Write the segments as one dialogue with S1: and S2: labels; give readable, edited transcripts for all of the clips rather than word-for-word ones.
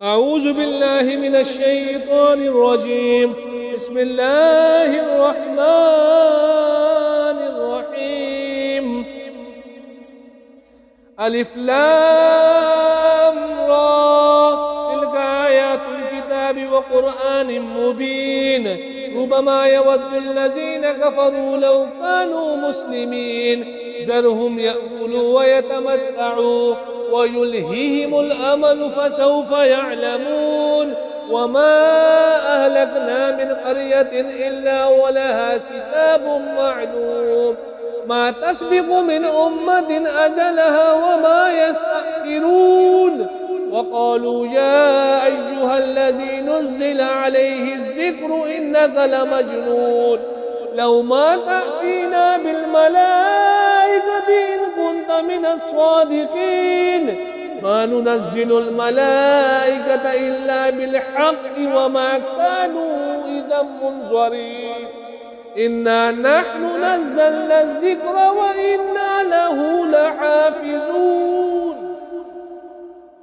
S1: أعوذ بالله من الشيطان الرجيم. بسم الله الرحمن الرحيم. ألف لام را، تلك آيات الكتاب وقرآن مبين. ربما يود الذين كفروا لو كانوا مسلمين، ذرهم يأكلوا ويتمتعوا ويلههم الأمل فسوف يعلمون. وما أهلكنا من قرية إلا ولها كتاب معلوم، ما تسبق من أمة أجلها وما يستأخرون. وقالوا يا أيها الذي نزل عليه الذكر إنك لمجنون، لو ما تأتينا بالملائكة إن كنت من الصادقين. ما ننزل الملائكة إلا بالحق وما كانوا إذا منظرين. إنا نحن نزلنا الذكر وإنا له لحافظون.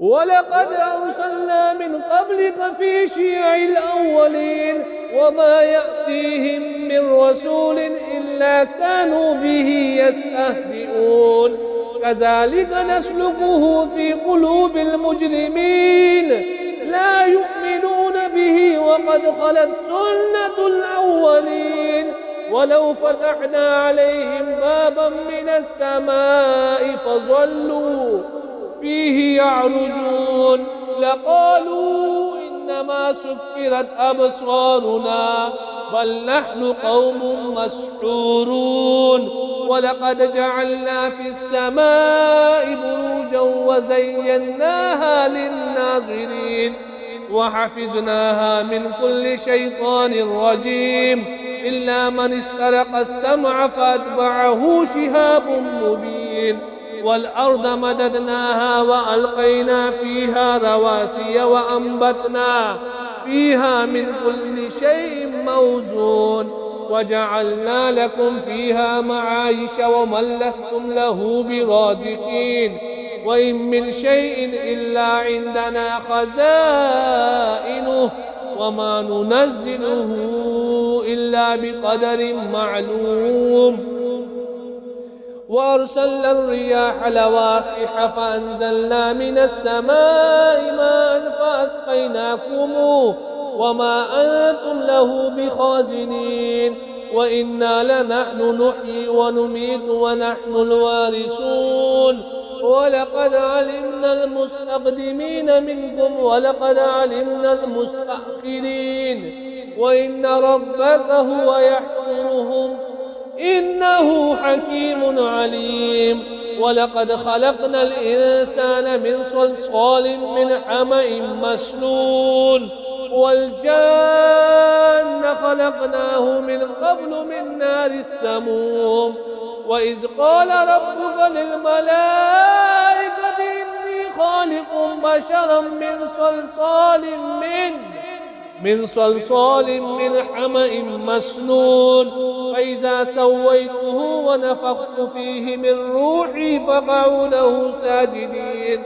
S1: ولقد أرسلنا من قبلك في شيع الأولين، وما يأتيهم من رسول إلا كانوا به يستهزئون. كذلك نسلكه في قلوب المجرمين، لا يؤمنون به وقد خلت سنة الأولين. ولو فتحنا عليهم بابا من السماء فظلوا فيه يعرجون لقالوا إنما سكرت أبصارنا بل نحن قوم مسحورون. ولقد جعلنا في السماء بروجا وزيناها للناظرين وحفظناها من كل شيطان رجيم إلا من استرق السمع فأتبعه شهاب مبين. والأرض مددناها وألقينا فيها رواسي وأنبتنا فيها من كل شيء موزون وجعلنا لكم فيها معايش ومن لستم له برازقين. وإن من شيء إلا عندنا خزائنه وما ننزله إلا بقدر معلوم. وأرسلنا الرياح لواقح فأنزلنا من السماء ماء فأسقيناكموه وما أنتم له بخازنين. وإنا لنحن نحيي ونميت ونحن الوارثون. ولقد علمنا المستقدمين منكم ولقد علمنا المستأخرين. وإن ربك هو يحشرهم إنه حكيم عليم. ولقد خلقنا الإنسان من صلصال من حمأ مسنون والجان خلقناه من قبل من نار السموم. وإذ قال ربك للملائكة إني خالق بشرا من صلصال من حمأ مسنون فإذا سويته ونفخت فيه من روحي فقعوا له ساجدين.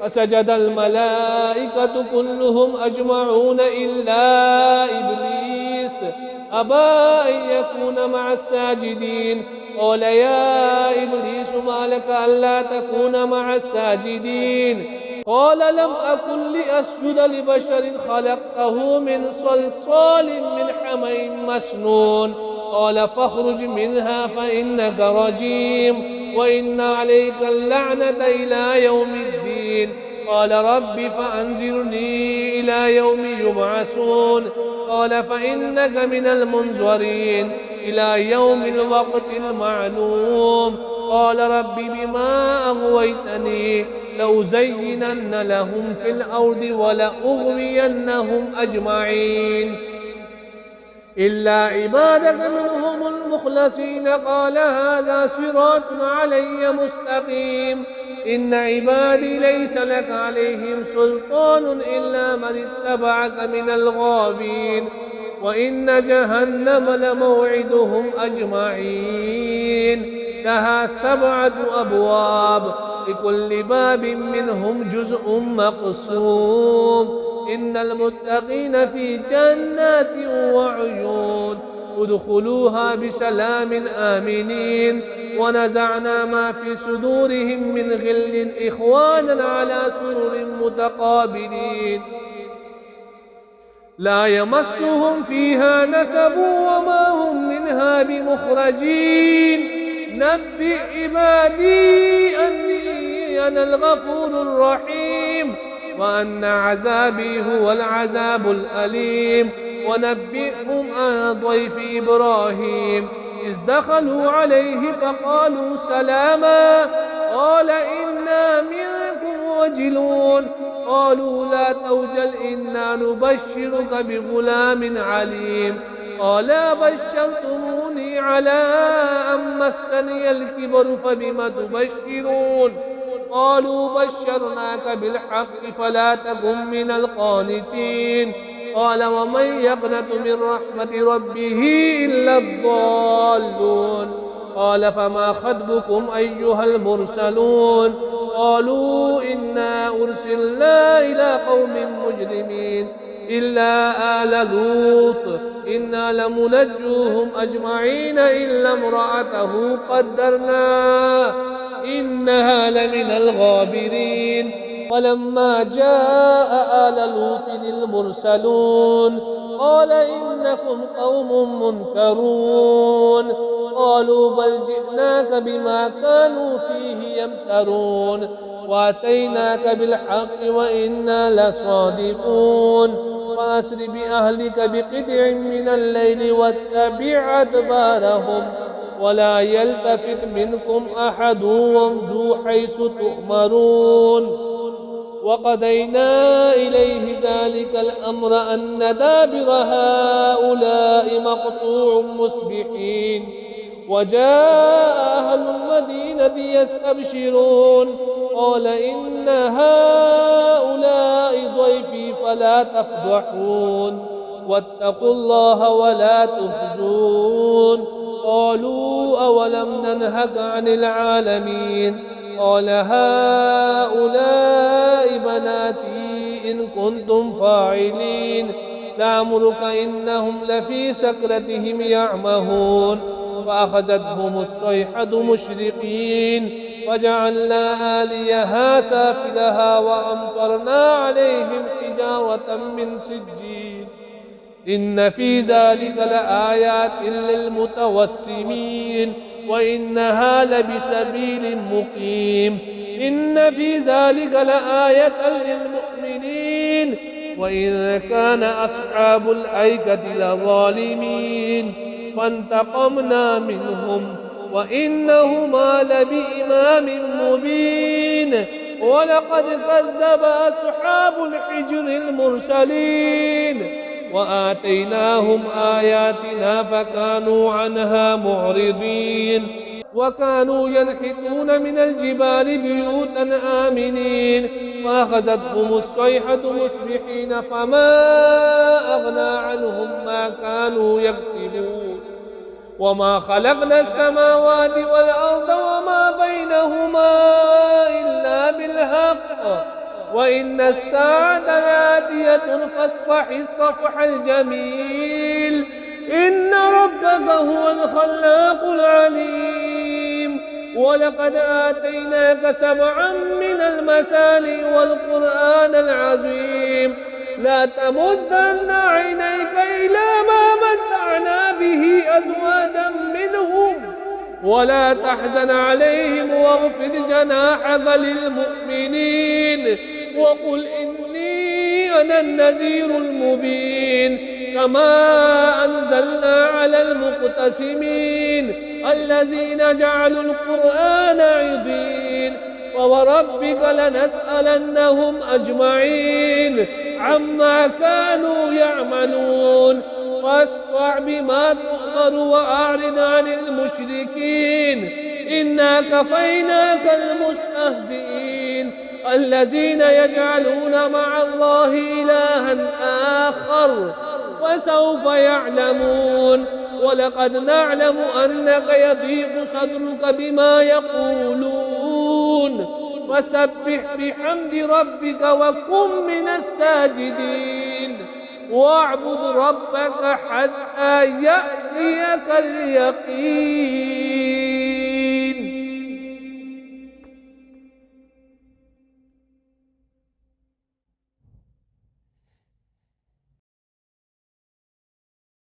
S1: فسجد الملائكة كلهم أجمعون إلا إبليس أبى أن يكون مع الساجدين. قال يا إبليس ما لك ألا تكون مع الساجدين؟ قال لم أكن لأسجد لبشر خلقته من صلصال من حمأ مسنون. قال فاخرج منها فإنك رجيم وإن عليك اللعنة إلى يوم الدين. قال رب فأنذرني إلى يوم يبعثون. قال فإنك من المنذرين إلى يوم الوقت المعلوم. قال رب بما أغويتني لأزينن لهم في الأرض ولأغوينهم أجمعين إلا عبادك منهم المخلصين. قال هذا صراط علي مستقيم. إن عبادي ليس لك عليهم سلطان إلا من اتبعك من الغابين. وإن جهنم لموعدهم أجمعين لها 7 أبواب لكل باب منهم جزء مقسوم إن المتقين في جنات وعيون ادخلوها بسلام آمنين ونزعنا ما في صدورهم من غل إخوانا على سرر متقابلين لا يمسهم فيها نسب وما هم منها بمخرجين نبئ عبادي أني أنا الغفور الرحيم وأن عذابي هو العذاب الأليم ونبئهم عن ضيف إبراهيم إذ دخلوا عليه فقالوا سلاما قال إنا منكم وجلون قالوا لا توجل إنا نبشرك بغلام عليم قال بشرتموني على أن مسني الكبر فبم تبشرون قالوا بشرناك بالحق فلا تكن من القانتين قال ومن يقنط من رحمة ربه إلا الضالون قال فما خطبكم أيها المرسلون قالوا إنا أرسلنا إلى قوم مجرمين إلا آل لوط إنا لمنجوهم أجمعين إلا امرأته قدرنا إنها لمن الغابرين ولما جاء آل لوط المرسلون قال إنكم قوم منكرون قالوا بل جئناك بما كانوا فيه يمترون وأتيناك بالحق وإنا لصادقون فأسر بأهلك بقطع من الليل واتبع أدبارهم ولا يلتفت منكم أحد وامضوا حيث تؤمرون وقضينا إليه ذلك الأمر أن دابر هؤلاء مقطوع مصبحين وجاء أهل المدينة يستبشرون قال إن هؤلاء ضيفي فلا تفضحون واتقوا الله ولا تخزون قالوا أولم ننهك عن العالمين قال هؤلاء بناتي إن كنتم فاعلين لعمرك إنهم لفي سكرتهم يعمهون فأخذتهم الصيحة مشرقين وجعلنا آليها سافلها وأمطرنا عليهم حجارة من سجيل إن في ذلك لآيات للمتوسمين وإنها لبسبيل مقيم إن في ذلك لآية للمؤمنين وإذ كان أصحاب الأيكة لظالمين فانتقمنا منهم وإنهما لبإمام مبين ولقد كذب أصحاب الحجر المرسلين وآتيناهم آياتنا فكانوا عنها معرضين وكانوا ينحتون من الجبال بيوتا آمنين فأخذتهم الصيحة مصبحين فما أغنى عنهم ما كانوا يكسبون وما خلقنا السماوات والأرض وما بينهما إلا بالحق وإن الساعة لآتية فاصفح الصفح الجميل إن ربك هو الخلاق العليم ولقد آتيناك 7 من المثاني والقرآن العظيم لا تمدن عينيك إلى ما متعنا به أزواجا منهم ولا تحزن عليهم واخفض جناحك للمؤمنين وقل إني أنا النذير المبين كما أنزلنا على المقتسمين الذين جعلوا القرآن عضين فوربك لنسألنهم أجمعين عما كانوا يعملون فاصدع بما تؤمر وأعرض عن المشركين إنا كفيناك المستهزئين الذين يجعلون مع الله إلها آخر فسوف يعلمون ولقد نعلم أنك يضيق صدرك بما يقولون فسبح بحمد ربك وكن من الساجدين واعبد ربك حتى يأتيك اليقين.